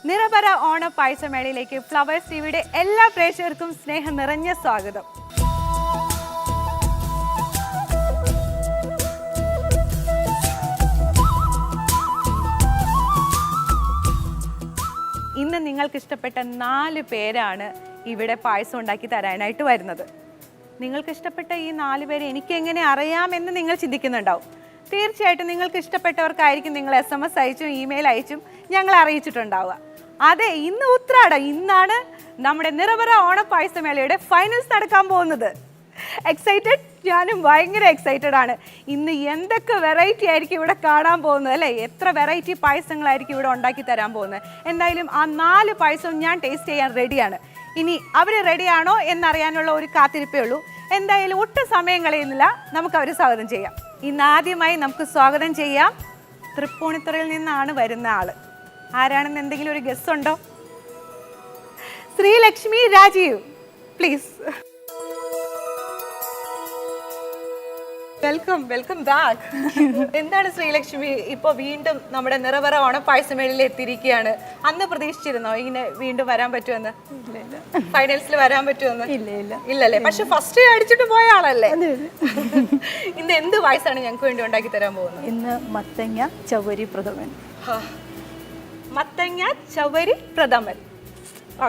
നിറപറ ഓണ പായസമേളയിലേക്ക് ഫ്ലവേഴ്സ് ടിവിയുടെ എല്ലാ പ്രേക്ഷകർക്കും സ്നേഹം നിറഞ്ഞ സ്വാഗതം. ഇന്ന് നിങ്ങൾക്ക് ഇഷ്ടപ്പെട്ട 4 പേരാണ് ഇവിടെ പായസം ഉണ്ടാക്കി തരാനായിട്ട് വരുന്നത്. നിങ്ങൾക്ക് ഇഷ്ടപ്പെട്ട ഈ 4 പേരെ എനിക്ക് എങ്ങനെ അറിയാമെന്ന് നിങ്ങൾ ചിന്തിക്കുന്നുണ്ടാവും. തീർച്ചയായിട്ടും നിങ്ങൾക്ക് ഇഷ്ടപ്പെട്ടവർക്കായിരിക്കും നിങ്ങൾ SMS അയച്ചും ഇമെയിൽ അയച്ചും ഞങ്ങളെ അറിയിച്ചിട്ടുണ്ടാവുക. അതെ, ഇന്ന് ഉത്രാടം, ഇന്നാണ് നമ്മുടെ നിറപറ ഓണപ്പായസമേളയുടെ ഫൈനൽസ് നടക്കാൻ പോകുന്നത്. എക്സൈറ്റഡ്? ഞാനും ഭയങ്കര എക്സൈറ്റഡ് ആണ്. ഇന്ന് എന്തൊക്കെ വെറൈറ്റി ആയിരിക്കും ഇവിടെ കാണാൻ പോകുന്നത് അല്ലേ? എത്ര വെറൈറ്റി പായസങ്ങളായിരിക്കും ഇവിടെ ഉണ്ടാക്കി തരാൻ പോകുന്നത്. എന്തായാലും ആ 4 പായസവും ഞാൻ ടേസ്റ്റ് ചെയ്യാൻ റെഡിയാണ്. ഇനി അവർ റെഡിയാണോ എന്നറിയാനുള്ള ഒരു കാത്തിരിപ്പേ ഉള്ളൂ. എന്തായാലും ഒട്ടും സമയം കളയുന്നില്ല, നമുക്ക് അവരെ സ്വാഗതം ചെയ്യാം. ഇന്ന് ആദ്യമായി നമുക്ക് സ്വാഗതം ചെയ്യാം, തൃപ്പൂണിത്തുറയിൽ നിന്നാണ് വരുന്ന ആള്. ആരാണെന്ന് എന്തെങ്കിലും ഒരു ഗസ് ഉണ്ടോ? Sreelakshmi Rajeev, please. Welcome back. എന്താണ് ശ്രീലക്ഷ്മി, ഇപ്പൊ വീണ്ടും നമ്മുടെ നിറപറ ഓണപ്പായസമേളയിൽ എത്തിയിരിക്കുകയാണ്. അന്ന് പ്രതീക്ഷിച്ചിരുന്നോ ഇങ്ങനെ വീണ്ടും വരാൻ പറ്റുമെന്ന്? ഫൈനൽസിൽ വരാൻ പറ്റുമെന്ന്? ഇല്ലല്ലേ? പക്ഷെ ഫസ്റ്റ് അടിച്ചിട്ട് പോയ ആളല്ലേ. ഇന്ന് എന്ത് പായസമാണ് ഞങ്ങൾക്ക് വേണ്ടി ഉണ്ടാക്കി തരാൻ പോകുന്നത്? ഇന്ന് മത്തങ്ങ ചവരി പ്രഥമൻ. മത്തങ്ങ ചവരി പ്രഥമൻ.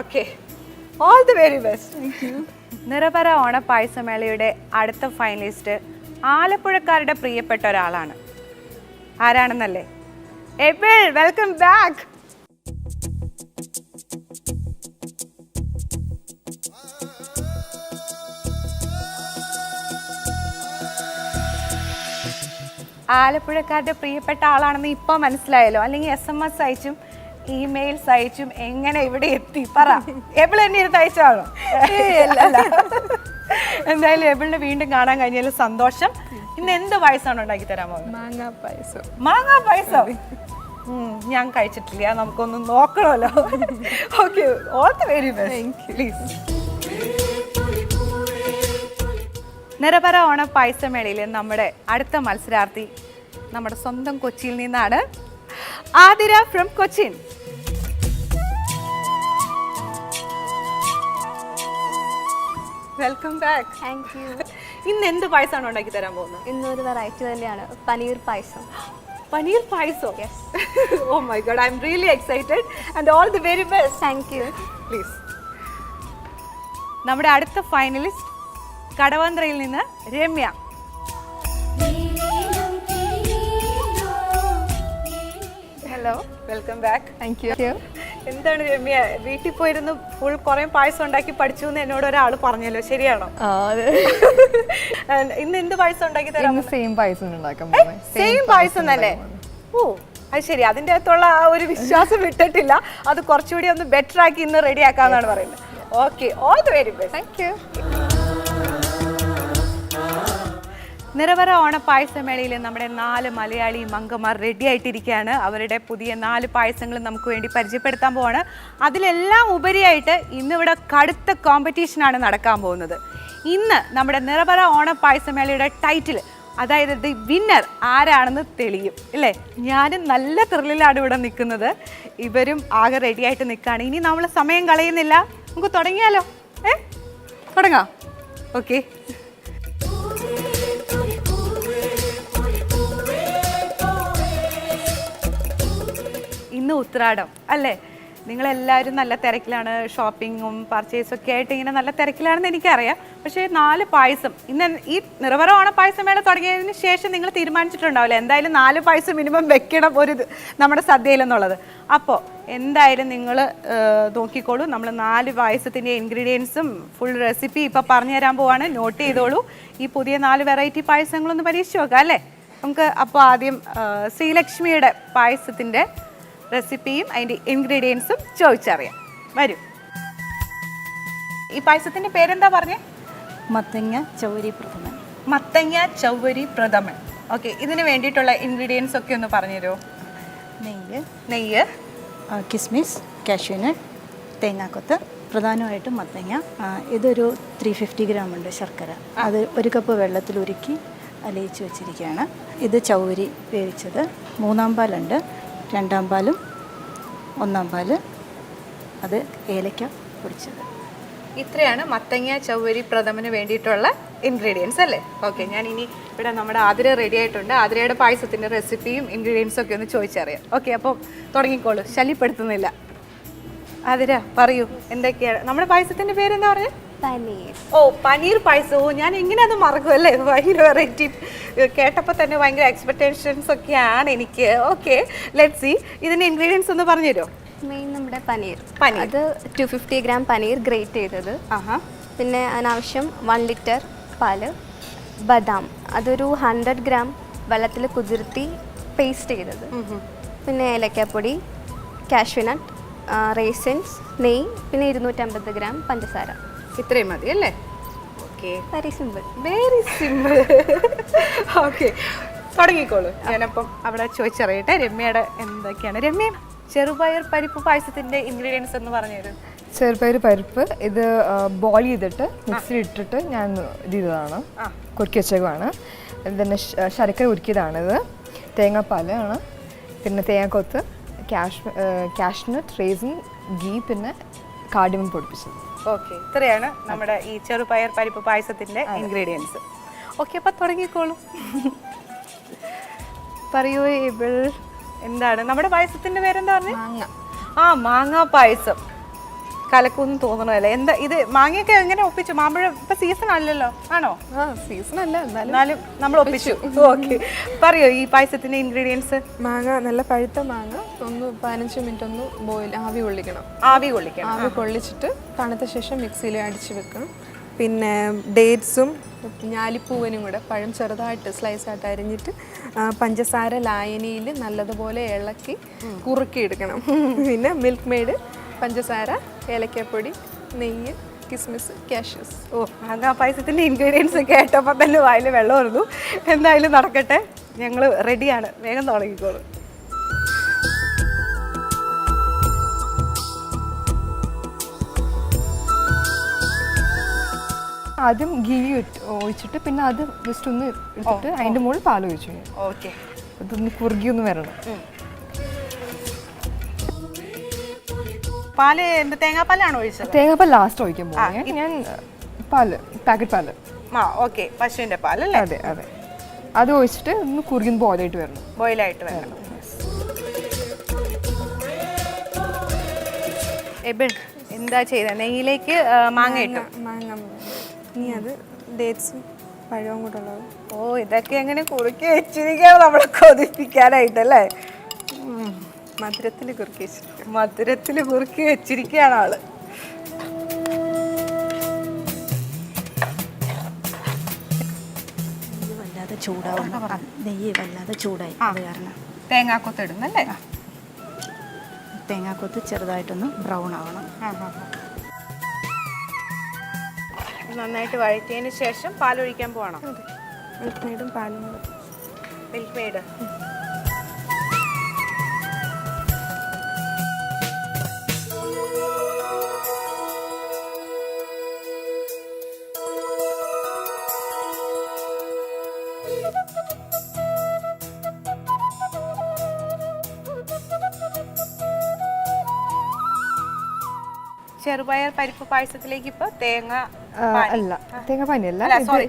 Okay, all the very best. Nirapara ഓണപ്പായസമേളയുടെ അടുത്ത ഫൈനലിസ്റ്റ് ആലപ്പുഴക്കാരുടെ പ്രിയപ്പെട്ട ഒരാളാണ്. ആരാണെന്നല്ലേ? Abel, welcome back. ആലപ്പുഴക്കാരുടെ പ്രിയപ്പെട്ട ആളാണെന്ന് ഇപ്പൊ മനസ്സിലായല്ലോ, അല്ലെങ്കിൽ SMS അയച്ചും ഇമെയിൽസ് അയച്ചും എങ്ങനെ ഇവിടെ എത്തി പറ. എബിൾ എന്നെ ഇരുന്ന് അയച്ചാണോ? എന്തായാലും എബിളിനെ വീണ്ടും കാണാൻ കഴിഞ്ഞാൽ സന്തോഷം. ഇന്ന് എന്ത് പായസമാണ് ഉണ്ടാക്കി തരാൻ പോകുന്നത്? മാങ്ങാ പായസം. ഞാൻ കഴിച്ചിട്ടില്ല, നമുക്കൊന്ന് നോക്കണമല്ലോ. Okay, all the very best, please. Nirapara ഓണ പായസമേളയിലെ നമ്മുടെ അടുത്ത മത്സരാർത്ഥി നമ്മുടെ സ്വന്തം കൊച്ചിയിൽ നിന്നാണ്. Athira from Cochin. Welcome back. Thank you. ഇന്ന് എന്ത് പായസമാണ് ഉണ്ടാക്കി തരാൻ പോകുന്നത്? ഇന്നൊരു വെറൈറ്റി തന്നെയാണ്, പനീർ പായസം. പനീർ പായസം? Yes. Oh my god, I am really excited and all the very best. Thank you. Please. നമ്മുടെ അടുത്ത ഫൈനലിസ്റ്റ് കടവന്ത്രയിൽ നിന്ന് Ramya. Hello, welcome back. Thank you. എന്താണ് രമ്യ, വീട്ടിൽ പോയിരുന്നു ഫുൾ കുറെ പായസം ഉണ്ടാക്കി പഠിച്ചു എന്ന് എന്നോട് ഒരാൾ പറഞ്ഞല്ലോ, ശരിയാണോ? ഇന്ന് എന്ത് പായസം ഉണ്ടാക്കി തരാം? സെയിം പായസം ഉണ്ടാക്കാൻ. സെയിം പായസം തന്നെ? ഓ, അത് ശരി. അതിൻ്റെ അകത്തുള്ള ആ ഒരു വിശ്വാസം വിട്ടിട്ടില്ല. അത് കുറച്ചുകൂടി ഒന്ന് ബെറ്റർ ആക്കി ഇന്ന് റെഡി ആക്കാന്നാണ് പറയുന്നത്. Okay, all the very best. Thank you. Nirapara ഓണപ്പായസമേളയിൽ നമ്മുടെ 4 മലയാളി മങ്കമാർ റെഡി ആയിട്ടിരിക്കുകയാണ്. അവരുടെ പുതിയ 4 പായസങ്ങൾ നമുക്ക് വേണ്ടി പരിചയപ്പെടുത്താൻ പോവാണ്. അതിലെല്ലാം ഉപരിയായിട്ട് ഇന്നിവിടെ കടുത്ത കോമ്പറ്റീഷനാണ് നടക്കാൻ പോകുന്നത്. ഇന്ന് നമ്മുടെ നിറപറ ഓണപ്പായസമേളയുടെ ടൈറ്റിൽ, അതായത് ദി വിന്നർ ആരാണെന്ന് തെളിയും ഇല്ലേ? ഞാനും നല്ല ത്രില്ലിലാണ് ഇവിടെ നിൽക്കുന്നത്, ഇവരും ആകെ റെഡി ആയിട്ട് നിൽക്കുകയാണ്. ഇനി നമ്മൾ സമയം കളയുന്നില്ല, നമുക്ക് തുടങ്ങിയാലോ? തുടങ്ങാം. ഓക്കെ. ഇന്ന് ഉത്രാടം അല്ലേ? നിങ്ങളെല്ലാവരും നല്ല തിരക്കിലാണ്, ഷോപ്പിങ്ങും പർച്ചേസും ഒക്കെ ആയിട്ട് ഇങ്ങനെ നല്ല തിരക്കിലാണെന്ന് എനിക്കറിയാം. പക്ഷേ 4 പായസം ഇന്ന് ഈ നിറപറ ഓണപ്പായസമേള തുടങ്ങിയതിന് ശേഷം നിങ്ങൾ തീരുമാനിച്ചിട്ടുണ്ടാവില്ല എന്തായാലും 4 പായസം മിനിമം വെക്കണം ഒരു നമ്മുടെ സദ്യയിലെന്നുള്ളത്. അപ്പോൾ എന്തായാലും നിങ്ങൾ നോക്കിക്കോളൂ, നമ്മൾ 4 പായസത്തിൻ്റെ ഇൻഗ്രീഡിയൻസും ഫുൾ റെസിപ്പി ഇപ്പോൾ പറഞ്ഞു തരാൻ പോവാണ്. നോട്ട് ചെയ്തോളൂ. ഈ പുതിയ 4 വെറൈറ്റി പായസങ്ങളൊന്ന് പരീക്ഷിച്ച് നോക്കാം അല്ലേ നമുക്ക്? അപ്പോൾ ആദ്യം ശ്രീലക്ഷ്മിയുടെ പായസത്തിൻ്റെ റെസിപ്പിയും അതിൻ്റെ ഇൻഗ്രീഡിയൻസും ചോദിച്ചറിയാം. വരും. ഈ പായസത്തിൻ്റെ പേരെന്താ പറഞ്ഞേ? മത്തങ്ങ ചവരി പ്രഥമൻ. മത്തങ്ങ ചവരി പ്രഥമൻ. ഓക്കെ, ഇതിന് വേണ്ടിയിട്ടുള്ള ഇൻഗ്രീഡിയൻസ് ഒക്കെ ഒന്ന് പറഞ്ഞു തരുമോ? നെയ്യ്, കിസ്മിസ്, കാഷ്യൂനട്ട്, തേങ്ങാക്കൊത്ത്, പ്രധാനമായിട്ടും മത്തങ്ങ. ഇതൊരു 350 ഗ്രാം ഉണ്ട് ശർക്കര. അത് 1 കപ്പ് വെള്ളത്തിൽ ഉരുക്കി അലിയിച്ച് വെച്ചിരിക്കുകയാണ്. ഇത് ചവരി വേവിച്ചത്. 3-ാം പാലുണ്ട്, 2-ാം പാലും 1-ാം പാല്, അത് ഏലക്ക പൊടിച്ചത്. ഇത്രയാണ് മത്തങ്ങ ചവ്വരി പ്രഥമന് വേണ്ടിയിട്ടുള്ള ഇൻഗ്രീഡിയൻസ് അല്ലേ? ഓക്കെ, ഞാൻ ഇനി ഇവിടെ നമ്മുടെ ആതിര റെഡി ആയിട്ടുണ്ട്. ആതിരയുടെ പായസത്തിൻ്റെ റെസിപ്പിയും ഇൻഗ്രീഡിയൻസും ഒക്കെ ഒന്ന് ചോദിച്ചറിയാം. ഓക്കെ, അപ്പോൾ തുടങ്ങിക്കോളൂ, ശല്യപ്പെടുത്തുന്നില്ല. ആതിര പറയൂ, എന്തൊക്കെയാണ് നമ്മുടെ പായസത്തിൻ്റെ പേരെന്താ പറയുക? പനീർ. ഓ, പനീർ പായസവും. ഞാൻ എങ്ങനെ അത് മറക്കുമല്ലേ, ഭയങ്കര വെറൈറ്റി. കേട്ടപ്പോൾ തന്നെ ഭയങ്കര എക്സ്പെക്ടേഷൻസ് ഒക്കെയാണ് എനിക്ക്. Okay, let see. ഇതിൻ്റെ ഇൻഗ്രീഡിയൻസ് ഒന്ന് പറഞ്ഞു തരുമോ? മെയിൻ നമ്മുടെ പനീർ. പനീർ അത് 250 ഗ്രാം പനീർ ഗ്രേറ്റ് ചെയ്തത്. ആഹാ. പിന്നെ അതിനാവശ്യം 1 ലിറ്റർ പാല്. ബദാം അതൊരു 100 ഗ്രാം വെള്ളത്തിൽ കുതിർത്തി പേസ്റ്റ് ചെയ്തത്. പിന്നെ ഏലക്കാപ്പൊടി, കാഷ്യൂനട്ട്, റേസിൻസ്, നെയ്യ്, പിന്നെ 250 ഗ്രാം പഞ്ചസാര. ഇത്രയും മതി അല്ലേ? Okay, very simple. Very simple. Okay, തുടങ്ങിക്കോളൂ. ഞാനപ്പം അവിടെ ചോദിച്ചറിയട്ടെ രമ്യയുടെ എന്തൊക്കെയാണ്. രമ്യ, ചെറുപയർ പരിപ്പ് പായസത്തിന്റെ ഇൻഗ്രീഡിയൻസ് എന്ന് പറഞ്ഞു തരും. ചെറുപയർ പരിപ്പ് ഇത് ബോയിൽ ചെയ്തിട്ട് മിക്സിയിൽ ഇട്ടിട്ട് ഞാൻ ഇത് ചെയ്തതാണ്, കുറുക്കി വെച്ചേക്കുവാണ്. പിന്നെ ശർക്കര ഉരുക്കിയതാണിത്, തേങ്ങാപ്പാലാണ്, പിന്നെ തേങ്ങാക്കൊത്ത്, കാഷ്നട്ട്, റേസിൻ, ഗീ, പിന്നെ കാർഡമം പൊടിപ്പിച്ചത്. ഓക്കെ, ഇത്രയാണ് നമ്മുടെ ഈ ചെറുപയർ പരിപ്പ് പായസത്തിന്റെ ഇൻഗ്രീഡിയൻസ്. ഓക്കെ, അപ്പം തുടങ്ങിക്കോളൂ. പറയൂ ഏബിൾ, എന്താണ് നമ്മുടെ പായസത്തിന്റെ പേരെന്താ പറഞ്ഞത്? മാങ്ങ. ആ, മാങ്ങാ പായസം. കലക്കൊന്നും തോന്നണല്ലേ? എന്താ ഇത്? മാങ്ങയൊക്കെ എങ്ങനെ ഒപ്പിച്ചു? മാമ്പഴം ഇപ്പൊ സീസൺ അല്ലല്ലോ, ആണോ? സീസൺ അല്ല, എന്നാലും നമ്മൾ ഒപ്പിച്ചു. ഓക്കെ, പറയോ ഈ പായസത്തിന്റെ ഇൻഗ്രീഡിയൻസ്? മാങ്ങ, നല്ല പഴുത്ത മാങ്ങ ഒന്ന് 15 മിനിറ്റ് ഒന്ന് ആവി കൊള്ളിക്കണം. ആവി കൊള്ളിക്കണം. ആവി കൊള്ളിച്ചിട്ട് തണുത്ത ശേഷം മിക്സിയിൽ അടിച്ച് വെക്കണം. പിന്നെ ഡേറ്റ്സും ഞാലിപ്പൂവനും കൂടെ പഴം ചെറുതായിട്ട് സ്ലൈസായിട്ട് അരിഞ്ഞിട്ട് പഞ്ചസാര ലായനിയിൽ നല്ലതുപോലെ ഇളക്കി കുറുക്കി എടുക്കണം. പിന്നെ മിൽക്ക് മെയ്ഡ്, പഞ്ചസാര, ഏലക്കാപ്പൊടി, നെയ്യ്, കിസ്മിസ്, കാഷ്യൂസ്. ഓ, മാങ്ങാ പായസത്തിന്റെ ഇൻഗ്രീഡിയൻസ് കേട്ടപ്പോൾ തന്നെ വായിൽ വെള്ളം വരുന്നു. എന്തായാലും നടക്കട്ടെ, ഞങ്ങൾ റെഡിയാണ്. വേഗം തുടങ്ങിക്കോളൂ. ആദ്യം ഗീ ഒഴിച്ചിട്ട് പിന്നെ അത് ജസ്റ്റ് ഒന്ന് എടുത്തിട്ട് അതിൻ്റെ മുകളിൽ പാൽ ഒഴിച്ചു. ഓക്കെ, അതൊന്ന് കുറുകിയൊന്ന് വരണം. പാല് എന്ത് തേങ്ങാപ്പാലാണോ ഒഴിച്ചത്? തേങ്ങാപ്പാൽ ലാസ്റ്റ് ഒഴിക്കാൻ പോകുന്നത് ഞാൻ. പാല്, പാക്കറ്റ് പാല്. ആ, ഓക്കെ, പശുവിന്റെ പാലല്ലേ? അതെ അതെ. അത് ഒഴിച്ചിട്ട് ഒന്ന് കുറുകി ബോയിലായിട്ട് വരണം. ബോയിലായിട്ട് വരണം. എബിൾ എന്താ ചെയ്തത്? നെയ്യിലേക്ക് മാങ്ങ ഇട്ടു. മാങ്ങ, ഇനി അത് ഡേറ്റ്സും പഴവും കൂടെ ഉള്ളത്. ഓ, ഇതൊക്കെ എങ്ങനെ കുറുക്കി വെച്ചിരിക്കുകയാണ് നമ്മളെ കൊതിപ്പിക്കാനായിട്ടല്ലേ? മധുരത്തിൽ കുറുക്കി വെച്ചിരിക്കുക. മധുരത്തിൽ കുറുക്കി വെച്ചിരിക്കുകയാണ് ആള്. വല്ലാതെ ചൂടാവുന്നു, നെയ്യ് വല്ലാതെ ചൂടായി, അത് കാരണം തേങ്ങാക്കൊത്ത് ഇടുന്നല്ലേ? തേങ്ങാക്കൊത്ത് ചെറുതായിട്ടൊന്ന് ബ്രൗൺ ആവണം. നന്നായിട്ട് വഴറ്റിയതിന് ശേഷം പാലൊഴിക്കാൻ പോകണം. മിൽക്ക് മെയ്ഡും പാലും കൂടെ. Milk made. ചെറുപയർ പരിപ്പ് പായസത്തിലേക്ക് ഇപ്പൊ തേങ്ങ അല്ല, തേങ്ങാപ്പാനിയല്ല,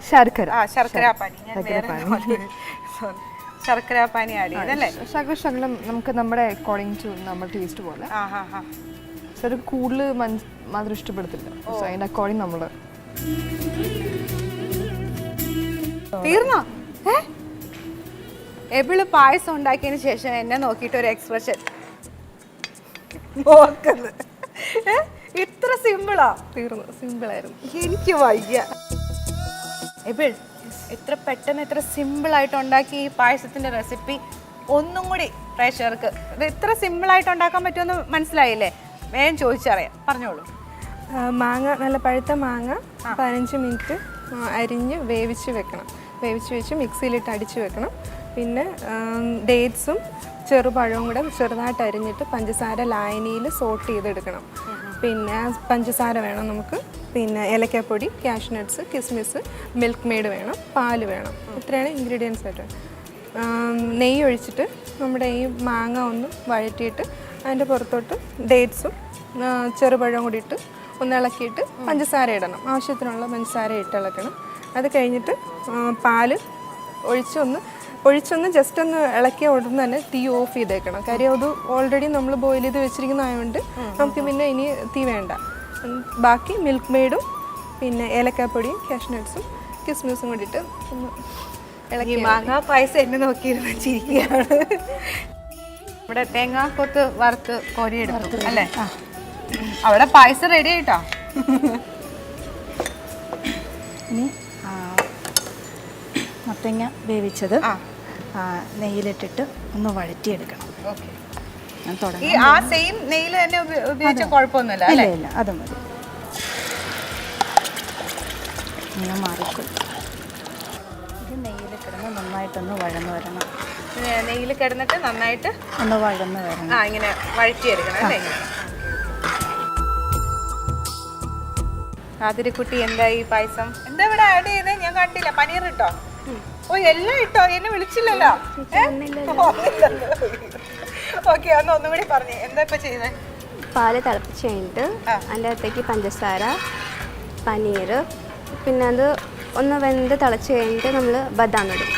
ശർക്കര. ശർക്കര പാനി. ശർക്കര പാനി ആഡ് ചെയ്തല്ലേ? ശകലം നമുക്ക് നമ്മുടെ അക്കോർഡിംഗ് ടു നമ്മുടെ ടേസ്റ്റ് പോലെ. ചെറു കൂടുതൽ മധുരം ഇഷ്ടപ്പെടത്തില്ല, അതിന്റെ അക്കോർഡിംഗ് നമ്മള്. തീർന്നോ? എബിള് പായസം ഉണ്ടാക്കിയതിന് ശേഷം എന്നെ നോക്കിയിട്ട് ഒരു എക്സ്പ്രഷൻ നോക്കുന്നത്. ഇത്ര സിമ്പിളാ? തീർന്നു, സിമ്പിളായിരുന്നു. എനിക്ക് വയ്യ. എബിൾ, ഇത്ര പെട്ടെന്ന് ഇത്ര സിമ്പിളായിട്ട് ഉണ്ടാക്കി ഈ പായസത്തിന്റെ റെസിപ്പി ഒന്നും കൂടി പ്രേക്ഷകർക്ക് ഇത് ഇത്ര സിമ്പിളായിട്ട് ഉണ്ടാക്കാൻ പറ്റുമെന്ന് മനസ്സിലായില്ലേ? വേഗം ചോദിച്ചറിയാം, പറഞ്ഞോളൂ. മാങ്ങ, നല്ല പഴുത്ത മാങ്ങ 15 മിനിറ്റ് അരിഞ്ഞ് വേവിച്ച് വെക്കണം. വേവിച്ച് വെച്ച് മിക്സിയിലിട്ട് അടിച്ച് വെക്കണം. പിന്നെ ഡേറ്റ്സും ചെറുപഴവും കൂടെ ചെറുതായിട്ട് അരിഞ്ഞിട്ട് പഞ്ചസാര ലായനിയിൽ സോട്ട് ചെയ്തെടുക്കണം. പിന്നെ പഞ്ചസാര വേണം നമുക്ക്, പിന്നെ ഏലക്കാപ്പൊടി, കാഷ്നട്ട്സ്, കിസ്മിസ്, മിൽക്ക് മെയ്ഡ് വേണം, പാല് വേണം. ഇത്രയാണ് ഇൻഗ്രീഡിയൻസ് ആയിട്ട്. നെയ്യ് ഒഴിച്ചിട്ട് നമ്മുടെ ഈ മാങ്ങ ഒന്ന് വഴറ്റിയിട്ട് അതിൻ്റെ പുറത്തോട്ട് ഡേറ്റ്സും ചെറുപഴം കൂടി ഇട്ട് ഒന്ന് ഇളക്കിയിട്ട് പഞ്ചസാര ഇടണം. ആവശ്യത്തിനുള്ള പഞ്ചസാര ഇട്ട് ഇളക്കണം. അത് കഴിഞ്ഞിട്ട് പാല് ഒഴിച്ചൊന്ന് ജസ്റ്റ് ഒന്ന് ഇളക്കിയ ഉടനെ തന്നെ തീ ഓഫ് ചെയ്തേക്കണം. കാര്യം അത് ഓൾറെഡി നമ്മൾ ബോയിൽ ചെയ്ത് വെച്ചിരിക്കുന്നതായതുകൊണ്ട് നമുക്ക് പിന്നെ ഇനി തീ വേണ്ട. ബാക്കി മിൽക്ക് മെയ്ഡും പിന്നെ ഏലക്കാപ്പൊടിയും കാഷ്നട്ട്സും കിസ്മിസും കൂടിയിട്ട് ഒന്ന് ഇളക്കി. മാങ്ങാ പായസം എന്നെ നോക്കിയിരുന്ന് ചിരിക്കുകയാണ്. ഇവിടെ തേങ്ങാക്കൊത്ത് വറുത്ത് കോരിയെടുത്തു അല്ലേ? അവിടെ പായസം റെഡി ആയിട്ടോ. ഇനി മത്തങ്ങ വേവിച്ചത് നെയ്യിലിട്ടിട്ട് ഒന്ന് വഴറ്റിയെടുക്കണം. ഞാൻ തുടങ്ങി. ആ സെയിം നെയ്യിൽ തന്നെ ഉപയോഗിച്ച കുഴപ്പമൊന്നുമില്ല അല്ലേ? ഇല്ല, അത് മതി. ഇങ്ങനെ മാറിക്കും. ഇത് നെയ്യിൽ കിടന്ന് നന്നായിട്ടൊന്ന് വഴന്ന് വരണം. നെയ്യിൽ കിടന്നിട്ട് നന്നായിട്ട് ഒന്ന് വഴന്ന് വരണം. ഇങ്ങനെ വഴറ്റിയെടുക്കണം അല്ലേ? ആതിരക്കുട്ടി എന്തായി പായസം? എന്താ ഇവിടെ ആഡ് ചെയ്ത്? ഞാൻ കണ്ടില്ല. പനീർ ഇട്ടോ? ഓ എല്ലാം ഇട്ടോ? എന്നെ വിളിച്ചില്ലല്ലോ. ഓക്കെ, ഒന്നും കൂടി പറഞ്ഞു. എന്താ ഇപ്പൊ ചെയ്തേ? പാല് തിളപ്പിച്ച് കഴിഞ്ഞിട്ട് അതിൻ്റെ അകത്തേക്ക് പഞ്ചസാര, പനീർ, പിന്നെ അത് ഒന്ന് വെന്ത് തിളച്ച് കഴിഞ്ഞിട്ട് നമ്മൾ ബദാം ഇടും.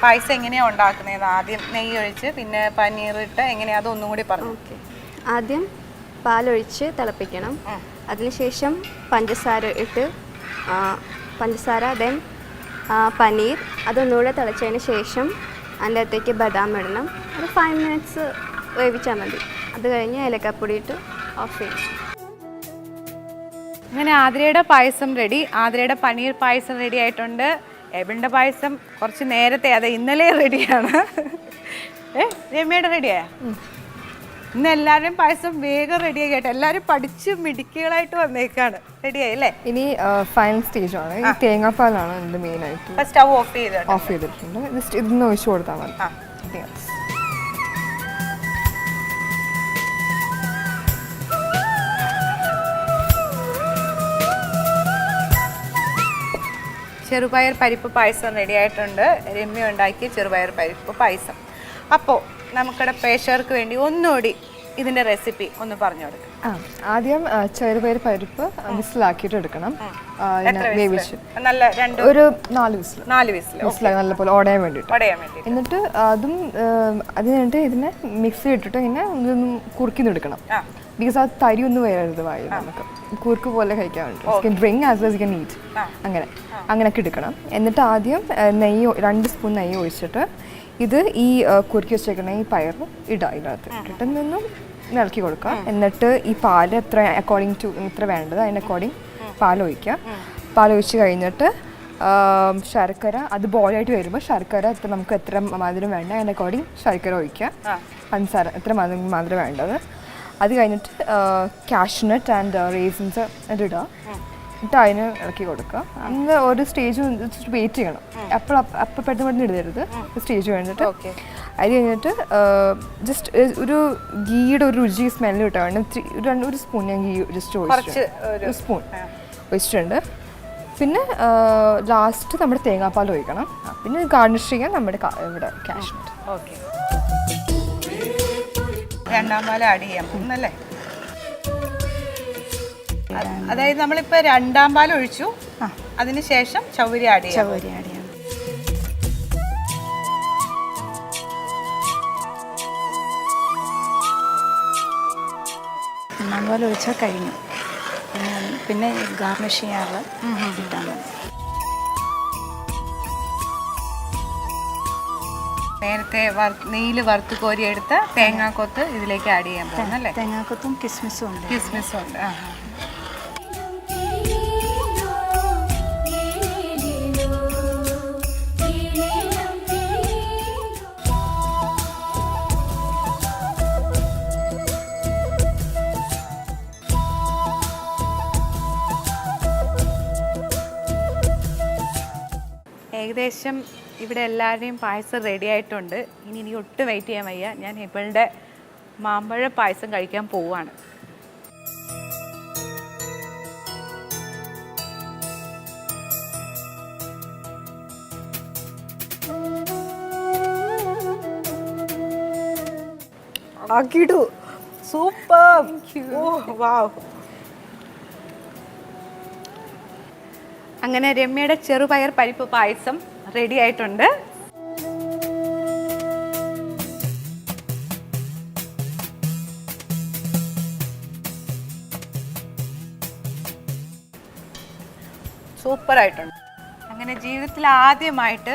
പായസം എങ്ങനെയാ ഉണ്ടാക്കുന്നത്? ആദ്യം നെയ്യ് ഒഴിച്ച് പിന്നെ പനീർ ഇട്ട് എങ്ങനെയാ? അതൊന്നും കൂടി പറഞ്ഞു. ഓക്കെ, ആദ്യം പാലൊഴിച്ച് തിളപ്പിക്കണം. അതിനുശേഷം പഞ്ചസാര ഇട്ട് പഞ്ചസാര, ദെൻ പനീർ, അതൊന്നുകൂടെ തിളച്ചതിന് ശേഷം അതിൻ്റെ അകത്തേക്ക് ബദാം ഇടണം. ഒരു 5 മിനിറ്റ്സ് വേവിച്ചാൽ മതി. അത് കഴിഞ്ഞ് ഏലക്കാപ്പൊടി ഇട്ട് ഓഫ് ചെയ്യും. അങ്ങനെ ആതിരയുടെ പായസം റെഡി. ആതിരയുടെ പനീർ പായസം റെഡി ആയിട്ടുണ്ട്. എബിളിൻ്റെ പായസം കുറച്ച് നേരത്തെ, അതെ ഇന്നലെ റെഡിയാണ്. രമ്യയുടെ റെഡിയായ? ഇന്ന് എല്ലാവരുടെയും പായസം വേഗം റെഡിയായി കേട്ടോ. എല്ലാവരും പഠിച്ച് മിടുക്കികളായിട്ട് വന്നേക്കാണ്. റെഡിയായി അല്ലേ? ഇനി ഫൈനൽ സ്റ്റേജ് ആണ്. ഈ തേങ്ങാപ്പാലാണ് എൻ്റെ മെയിൻ ആയിട്ട്. സ്റ്റൗ ഓഫ് ചെയ്തിട്ടുണ്ട്. ജസ്റ്റ് ഇതൊന്ന് ഒഴിച്ചു കൊടുത്താൽ മതി. ചെറുപയർ പരിപ്പ് പായസം റെഡി ആയിട്ടുണ്ട്. രമ്യ ഉണ്ടാക്കിയ ചെറുപയർ പരിപ്പ് പായസം. അപ്പോൾ നമുക്കിടെ പ്രേക്ഷകർക്ക് വേണ്ടി ഒന്നുകൂടി ഇതിന്റെ റെസിപ്പി ഒന്ന് പറഞ്ഞു കൊടുക്കാം. ആദ്യം ചെറുപയർ പരിപ്പ് വിസിലാക്കിയിട്ട് എടുക്കണം. വേവിച്ച് ഒരു 4 വിസിൽ നല്ലപോലെ ഉടയാൻ വേണ്ടിയിട്ട്. എന്നിട്ട് അത് കഴിഞ്ഞിട്ട് ഇതിനെ മിക്സി ഇട്ടിട്ട് ഇങ്ങനെ ഒന്ന് കുറുക്കിന്നെടുക്കണം. ബിക്കോസ് ആ തരി ഒന്നും വരരുത് വായു. നമുക്ക് കുറുക്ക് പോലെ കഴിക്കാൻ വേണ്ടി drink as well you can eat. അങ്ങനെയൊക്കെ എടുക്കണം. എന്നിട്ട് ആദ്യം 2 സ്പൂൺ നെയ്യ് ഒഴിച്ചിട്ട് ഇത് ഈ കുറുക്കി വെച്ചേക്കണ ഈ പയർ ഇതിനകത്ത് ഇട്ടിട്ട് നിന്നും ഇളക്കി കൊടുക്കുക. എന്നിട്ട് ഈ പാല് എത്ര അക്കോർഡിംഗ് ടു ഇത്ര വേണ്ടത് അതിൻ്റെ അക്കോർഡിംഗ് പാലൊഴിക്കുക. പാലൊഴിച്ച് കഴിഞ്ഞിട്ട് ശർക്കര, അത് ബോയിലായിട്ട് വരുമ്പോൾ ശർക്കര നമുക്ക് എത്ര മധുരം വേണ്ട അതിൻ്റെ അക്കോർഡിംഗ് ശർക്കര ഒഴിക്കുക. പഞ്ചസാര എത്ര മധുരം വേണ്ടത്. അത് കഴിഞ്ഞിട്ട് കാഷ്നട്ട് ആൻഡ് റേസിൻസ് ഇടുക. എന്നിട്ട് അതിന് ഇളക്കി കൊടുക്കുക. അന്ന് ഒരു സ്റ്റേജ് വെയിറ്റ് ചെയ്യണം. അപ്പം പെട്ടെന്ന് ഇടരുത്. സ്റ്റേജ് കഴിഞ്ഞിട്ട് അത് കഴിഞ്ഞിട്ട് ജസ്റ്റ് ഒരു ഗീയുടെ ഒരു രുചി സ്മെല്ല് കിട്ടാൻ വേണ്ടി ഒരു സ്പൂൺ ഞാൻ ഗീ ജസ്റ്റ് ഒരു സ്പൂൺ ഒഴിച്ചിട്ടുണ്ട്. പിന്നെ ലാസ്റ്റ് നമ്മുടെ തേങ്ങാപ്പാൽ ഒഴിക്കണം. പിന്നെ ഗാർണിഷ് ചെയ്യാൻ നമ്മുടെ ഇവിടെ കാഷ്നട്ട്. ഓക്കെ, രണ്ടാം പാൽ ആഡ് ചെയ്യാൻ പോകുന്നല്ലേ? അതായത് നമ്മളിപ്പോൾ രണ്ടാം പാൽ ഒഴിച്ചു, അതിനുശേഷം ചൗവരി ആഡ് ചെയ്യാം. ഒന്നാം പാൽ ഒഴിച്ചാൽ കഴിഞ്ഞു. പിന്നെ ഗാർണിഷ് ചെയ്യാനുള്ള ഇട്ടാൽ മതി. നേരത്തെ നെയ്യിൽ വറുത്ത് കോരിയെടുത്ത് തേങ്ങാക്കൊത്ത് ഇതിലേക്ക് ആഡ് ചെയ്യാൻ പോകുന്നല്ലേ? തേങ്ങാക്കൊത്തും കിസ്മിസും ഉണ്ട്. കിസ്മിസും ഉണ്ട്. ഏകദേശം ഇവിടെ എല്ലാവരുടെയും പായസം റെഡി ആയിട്ടുണ്ട്. ഇനി ഒട്ടും വെയിറ്റ് ചെയ്യാൻ വയ്യ. ഞാൻ ഇവളുടെ മാമ്പഴ പായസം കഴിക്കാൻ പോവുകയാണ്. ആക്കിടൂ. സൂപ്പർ. ഓ വാവ്. അങ്ങനെ രമ്യയുടെ ചെറുപയർ പരിപ്പ് പായസം റെഡി ആയിട്ടുണ്ട്. സൂപ്പറായിട്ടുണ്ട്. അങ്ങനെ ജീവിതത്തിൽ ആദ്യമായിട്ട്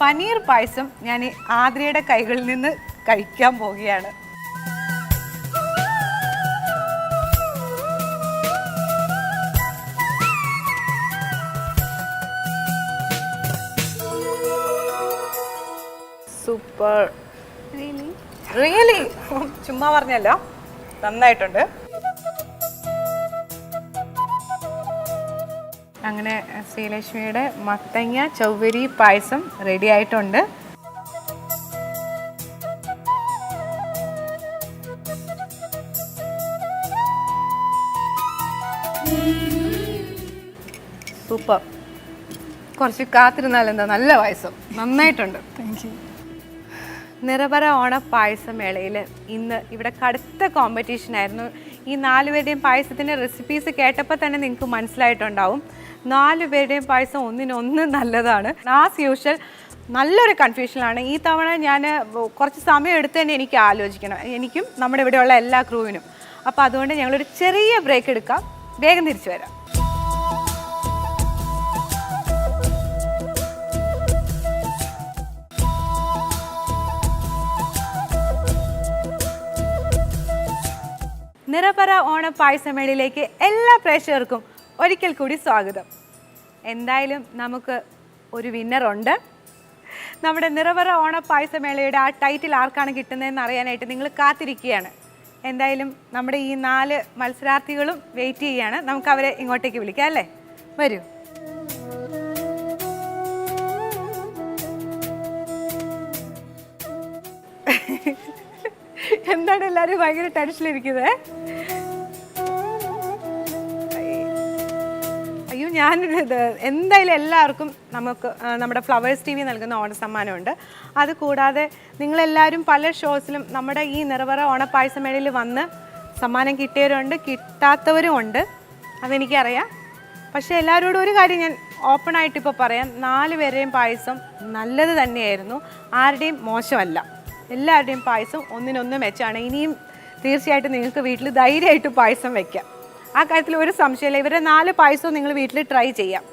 പനീർ പായസം ഞാൻ ആദ്രയുടെ കൈകളിൽ നിന്ന് കഴിക്കാൻ പോവുകയാണ്. സൂപ്പർ. റിയലി ചുമ്മാ പറഞ്ഞല്ലോ, നന്നായിട്ടുണ്ട്. അങ്ങനെ ശ്രീലക്ഷ്മിയുടെ മത്തങ്ങ ചൗവരി പായസം റെഡി ആയിട്ടുണ്ട്. സൂപ്പർ. കുറച്ച് കാത്തിരുന്നാലെന്താ, നല്ല പായസം, നന്നായിട്ടുണ്ട്. Thank you. നിറപറ ഓണ പായസമേളയിൽ ഇന്ന് ഇവിടെ കടുത്ത കോമ്പറ്റീഷനായിരുന്നു. ഈ 4 പേരുടെയും പായസത്തിൻ്റെ റെസിപ്പീസ് കേട്ടപ്പോൾ തന്നെ നിങ്ങൾക്ക് മനസ്സിലായിട്ടുണ്ടാവും 4 പേരുടെയും പായസം ഒന്നിനൊന്ന് നല്ലതാണ്. ആസ് യൂഷ്വൽ നല്ലൊരു കൺഫ്യൂഷനാണ്. ഈ തവണ ഞാൻ കുറച്ച് സമയം എടുത്ത് തന്നെ എനിക്ക് ആലോചിക്കണം, എനിക്കും നമ്മുടെ ഇവിടെയുള്ള എല്ലാ ക്രൂവിനും. അപ്പോൾ അതുകൊണ്ട് ഞങ്ങളൊരു ചെറിയ ബ്രേക്ക് എടുക്കാം, വേഗം തിരിച്ചു വരാം. നിറപറ ഓണ പായസമേളയിലേക്ക് എല്ലാ പ്രേക്ഷകർക്കും ഒരിക്കൽ കൂടി സ്വാഗതം. എന്തായാലും നമുക്ക് ഒരു വിന്നറുണ്ട്. നമ്മുടെ നിറപറ ഓണ പായസമേളയുടെ ആ ടൈറ്റിൽ ആർക്കാണ് കിട്ടുന്നതെന്ന് അറിയാനായിട്ട് നിങ്ങൾ കാത്തിരിക്കുകയാണ്. എന്തായാലും നമ്മുടെ ഈ 4 മത്സരാർത്ഥികളും വെയിറ്റ് ചെയ്യുകയാണ്. നമുക്ക് അവരെ ഇങ്ങോട്ടേക്ക് വിളിക്കാം അല്ലേ? വരൂ. എന്താണ് എല്ലാവരും ഭയങ്കര ടെൻഷനിലിരിക്കുന്നത്? അയ്യോ, എന്തായാലും എല്ലാവർക്കും നമുക്ക് നമ്മുടെ ഫ്ലവേഴ്സ് TV നൽകുന്ന ഓണസമ്മാനമുണ്ട്. അതുകൂടാതെ നിങ്ങളെല്ലാവരും പല ഷോസിലും നമ്മുടെ ഈ നിറപറ ഓണപ്പായസമേളയിൽ വന്ന് സമ്മാനം കിട്ടിയവരുണ്ട്, കിട്ടാത്തവരും ഉണ്ട്, അതെനിക്കറിയാം. പക്ഷേ എല്ലാവരോടും ഒരു കാര്യം ഞാൻ ഓപ്പണായിട്ട് ഇപ്പോൾ പറയാം, 4 പേരുടെയും പായസം നല്ലത് തന്നെയായിരുന്നു, ആരുടെയും മോശമല്ല. എല്ലാവരുടെയും പായസം ഒന്നിനൊന്ന് മെച്ചാണ്. ഇനിയും തീർച്ചയായിട്ടും നിങ്ങൾക്ക് വീട്ടിൽ ധൈര്യമായിട്ട് പായസം വയ്ക്കാം, ആ കാര്യത്തിൽ ഒരു സംശയമില്ല. ഇവരുടെ 4 പായസവും നിങ്ങൾ വീട്ടിൽ ട്രൈ ചെയ്യാം,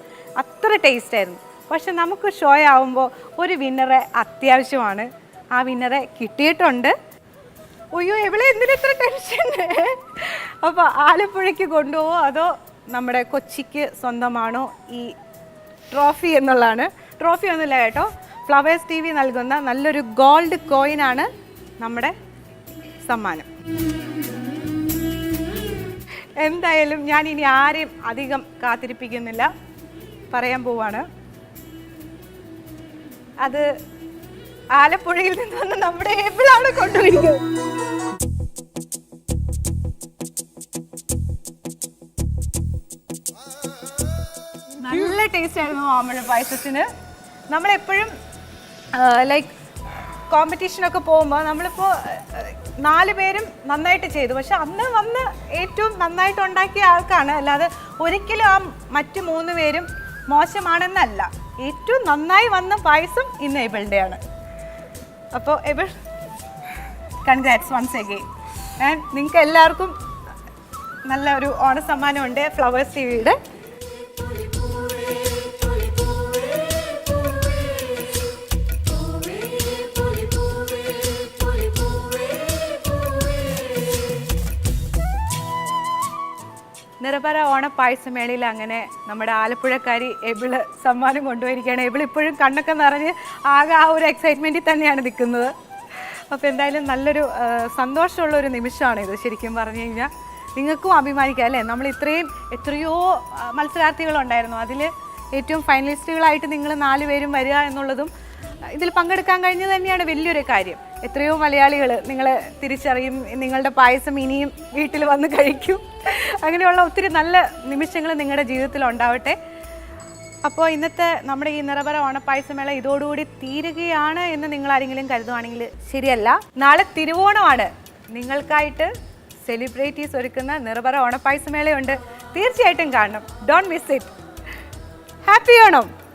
അത്ര ടേസ്റ്റായിരുന്നു. പക്ഷെ നമുക്ക് ഷോ ആവുമ്പോൾ ഒരു വിന്നറെ അത്യാവശ്യമാണ്. ആ വിന്നറെ കിട്ടിയിട്ടുണ്ട്. അയ്യോ, എവിടെ എന്തിനെത്ര ടെൻഷൻ? അപ്പോൾ ആലപ്പുഴയ്ക്ക് കൊണ്ടുപോകുമോ അതോ നമ്മുടെ കൊച്ചിക്ക് സ്വന്തമാണോ ഈ ട്രോഫി എന്നുള്ളതാണ്. ട്രോഫി ഒന്നുമില്ല കേട്ടോ, ഫ്ലവേഴ്സ് TV നൽകുന്ന നല്ലൊരു ഗോൾഡ് കോയിനാണ് നമ്മുടെ സമ്മാനം. എന്തായാലും ഞാൻ ഇനി ആരെയും അധികം കാത്തിരിപ്പിക്കുന്നില്ല, പറയാൻ പോവാണ്. അത് ആലപ്പുഴയിൽ നിന്ന് വന്ന് നമ്മുടെ ഏപ്പിളാണ് കൊണ്ടുപോയിരിക്കുന്നത്. നല്ല ടേസ്റ്റ് ആയിരുന്നു മാമ്പഴ പായസത്തിന്. നമ്മളെപ്പോഴും ലൈക്ക് കോമ്പറ്റീഷനൊക്കെ പോകുമ്പോൾ നമ്മളിപ്പോൾ 4 പേരും നന്നായിട്ട് ചെയ്തു, പക്ഷെ അന്ന് വന്ന് ഏറ്റവും നന്നായിട്ട് ഉണ്ടാക്കിയ ആൾക്കാണ്, അല്ലാതെ ഒരിക്കലും ആ മറ്റു 3 പേരും മോശമാണെന്നല്ല. ഏറ്റവും നന്നായി വന്ന പായസം ഇന്ന് എബിളുടെയാണ്. അപ്പോൾ Abel, congrats once again. And നിങ്ങൾക്ക് എല്ലാവർക്കും നല്ല ഒരു ഓണസമ്മാനമുണ്ട് ഫ്ലവേഴ്സ് TVയുടെ. നിറപറ ഓണപ്പായസമേളയിൽ അങ്ങനെ നമ്മുടെ ആലപ്പുഴക്കാരി എബിള് സമ്മാനം കൊണ്ടുപോയിരിക്കുകയാണ്. എബിൾ ഇപ്പോഴും കണ്ണൊക്കെ നിറഞ്ഞ് ആകെ ആ ഒരു എക്സൈറ്റ്മെൻറ്റിൽ തന്നെയാണ് നിൽക്കുന്നത്. അപ്പോൾ എന്തായാലും നല്ലൊരു സന്തോഷമുള്ളൊരു നിമിഷമാണിത്. ശരിക്കും പറഞ്ഞു കഴിഞ്ഞാൽ നിങ്ങൾക്കും അഭിമാനിക്കാം അല്ലേ? നമ്മൾ എത്രയോ മത്സരാർത്ഥികളുണ്ടായിരുന്നു, അതിൽ ഏറ്റവും ഫൈനലിസ്റ്റുകളായിട്ട് നിങ്ങൾ 4 പേരും വരിക എന്നുള്ളതും ഇതിൽ പങ്കെടുക്കാൻ കഴിഞ്ഞത് തന്നെയാണ് വലിയൊരു കാര്യം. എത്രയോ മലയാളികൾ നിങ്ങളെ തിരിച്ചറിയും, നിങ്ങളുടെ പായസം ഇനിയും വീട്ടിൽ വന്ന് കഴിക്കും. അങ്ങനെയുള്ള ഒത്തിരി നല്ല നിമിഷങ്ങൾ നിങ്ങളുടെ ജീവിതത്തിൽ ഉണ്ടാവട്ടെ. അപ്പോൾ ഇന്നത്തെ നമ്മുടെ ഈ നിറപറ ഓണപ്പായസമേള ഇതോടുകൂടി തീരുകയാണ് എന്ന് നിങ്ങൾ ആരെങ്കിലും കരുതുവാണെങ്കിൽ ശരിയല്ല. നാളെ തിരുവോണമാണ്. നിങ്ങൾക്കായിട്ട് സെലിബ്രിറ്റീസ് ഒരുക്കുന്ന നിറപറ ഓണപ്പായസമേളയുണ്ട്. തീർച്ചയായിട്ടും കാണണം. Don't miss it. Happy Onam.